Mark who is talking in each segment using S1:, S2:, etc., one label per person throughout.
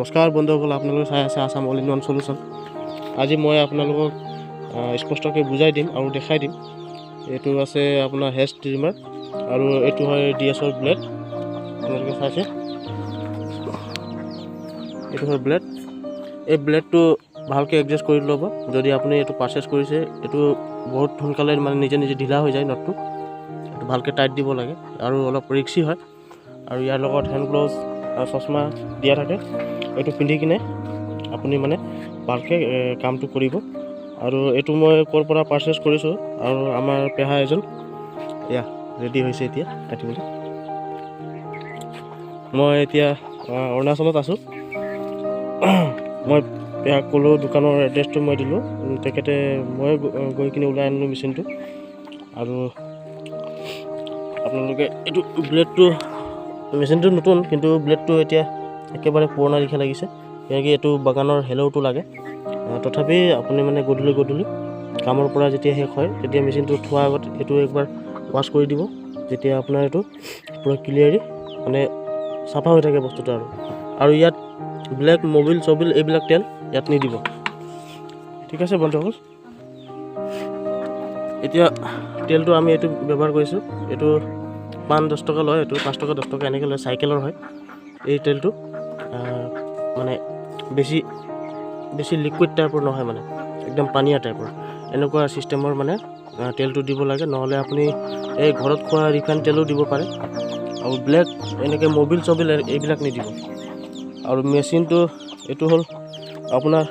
S1: নমস্কাৰ বন্ধুসকল, আপোনালোকে চাই আছে Assam all in one solution. আজি মই আপোনালোকক স্পষ্টকৈ বুজাই দিম আৰু দেখাই দিম। এইটো আছে আপোনাৰ হেয়াৰ ট্ৰিমাৰ আৰু এইটো হয় DSৰ ব্লেড। আপোনালোকে চাইছে, এইটো হয় ব্লেড। এই ব্লেডটো ভালকৈ এডজাষ্ট কৰি ল'ব। যদি আপুনি এইটো পাৰচেছ কৰিছে, এইটো বহুত সোনকালে মানে নিজে ঢিলা হৈ যায় নটটো। এইটো ভালকৈ টাইট দিব লাগে আৰু অলপ ৰিক্সি হয়। আৰু ইয়াৰ লগত হেণ্ড গ্ল'ভছ আৰু চশমা দিয়া থাকে। এইটো পিন্ধি কিনে আপুনি মানে ভালকৈ কামটো কৰিব। আৰু এইটো মই ক'ৰ পৰা পাৰচেছ কৰিছোঁ, আৰু আমাৰ পেহা এজন এয়া ৰেডি হৈছে এতিয়া কাটিবলৈ। মই এতিয়া অৰুণাচলত আছোঁ। মই পেহাক ক'লোঁ, দোকানৰ এড্ৰেছটো মই দিলোঁ। তেখেতে মই গৈ কিনে ওলাই আনিলোঁ মেচিনটো। আৰু আপোনালোকে এইটো ব্লেডটো, মেচিনটো নতুন, কিন্তু ব্লেডটো এতিয়া একেবাৰে পুৰণা লিখা লাগিছে। কিয়কি এইটো বাগানৰ হেলৌটো লাগে। তথাপি আপুনি মানে গধূলি কামৰ পৰা যেতিয়া শেষ হয়, তেতিয়া মেচিনটো থোৱাৰ আগত এইটো একবাৰ ৱাছ কৰি দিব। যেতিয়া আপোনাৰ এইটো পূৰা ক্লিয়াৰি মানে চাফা হৈ থাকে বস্তুটো। আৰু ইয়াত ব্লেক মবিল এইবিলাক তেল ইয়াত নিদিব। ঠিক আছে বন্ধুসকল, এতিয়া তেলটো আমি এইটো ব্যৱহাৰ কৰিছোঁ। এইটো 5-10 টকা লয়, এইটো 5 টকা 10 টকা এনেকৈ লয়, চাইকেলৰ হয় এই তেলটো। মানে বেছি লিকুইড টাইপৰ নহয়, মানে একদম পানীয়া টাইপৰ এনেকুৱা ছিষ্টেমৰ মানে তেলটো দিব লাগে। নহ'লে আপুনি এই ঘৰত খোৱা ৰিফাইন তেলো দিব পাৰে। আৰু ব্লেক এনেকৈ মবিল এইবিলাক নিদিব। আৰু মেচিনটো এইটো হ'ল আপোনাৰ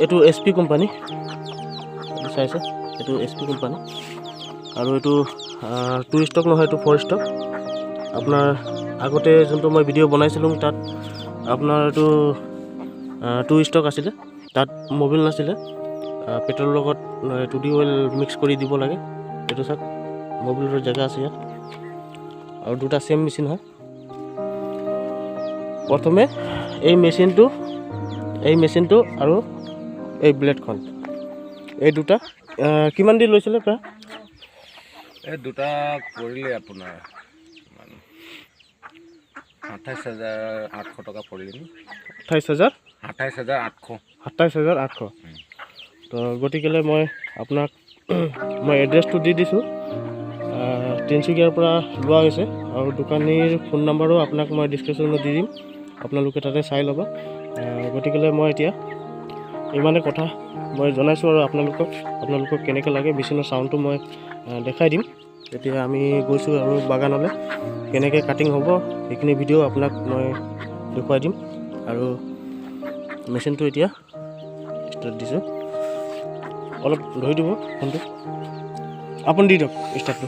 S1: এইটো SP কোম্পানী, চাইছে, এইটো SP কোম্পানী। আৰু এইটো 2 ষ্টক নহয়, এইটো 4 ষ্টক। আপোনাৰ আগতে যোনটো মই ভিডিঅ' বনাইছিলোঁ, তাত আপোনাৰ এইটো 2 ষ্টক আছিলে। তাত মবিল নাছিলে। পেট্ৰলৰ লগত 2D অইল মিক্স কৰি দিব লাগে। এইটো চাওক, মবিলৰ জেগা আছে ইয়াত। আৰু দুটা চেম মেচিন হয়। প্ৰথমে এই মেচিনটো আৰু এই ব্লেডখন, এই দুটা কিমান দি লৈছিলে প্ৰায়?
S2: এই দুটা পৰিলে আপোনাৰ 28,800 টকা পৰিলে।
S1: 27,800। তো গতিকেলৈ মই আপোনাক এড্ৰেছটো দি দিছোঁ। তিনিচুকীয়াৰ পৰা লোৱা হৈছে। আৰু দোকানীৰ ফোন নম্বৰো আপোনাক মই ডিছক্ৰিপশ্যনত দি দিম, আপোনালোকে তাতে চাই ল'ব। গতিকেলৈ মই এতিয়া ইমানেই কথা মই জনাইছোঁ। আৰু আপোনালোকক কেনেকৈ লাগে মেচিনৰ চাউণ্ডটো মই দেখাই দিম। এতিয়া আমি গৈছোঁ আৰু বাগানলৈ কেনেকৈ কাটিং হ'ব সেইখিনি ভিডিঅ' আপোনাক মই দেখুৱাই দিম। আৰু মেচিনটো এতিয়া ষ্টাৰ্ট দিছোঁ। অলপ ধৰি দিব ফোনটো, আপুনি দি দিয়ক ষ্টাৰ্টটো।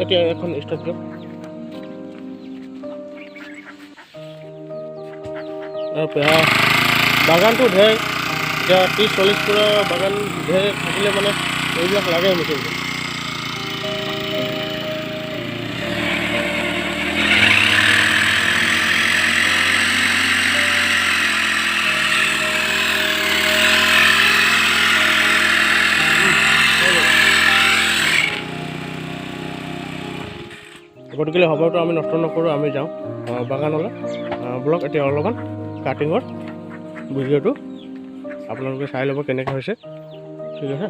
S1: এতিয়া এখন ষ্টাৰ্ট দিয়ক। পেহা বাগানটো ঢেৰ, এতিয়া 30-40 ফুটৰ বাগান ঢেৰ থাকিলে মানে এইবিলাক লাগে মেচিনটো। গতিকে সময়টো আমি নষ্ট নকৰোঁ, আমি যাওঁ বাগানলৈ। ব্লক এতিয়া অলপমান কাটিঙৰ ভিডিঅ'টো আপোনালোকে চাই ল'ব কেনেকৈ হৈছে। ঠিক আছে।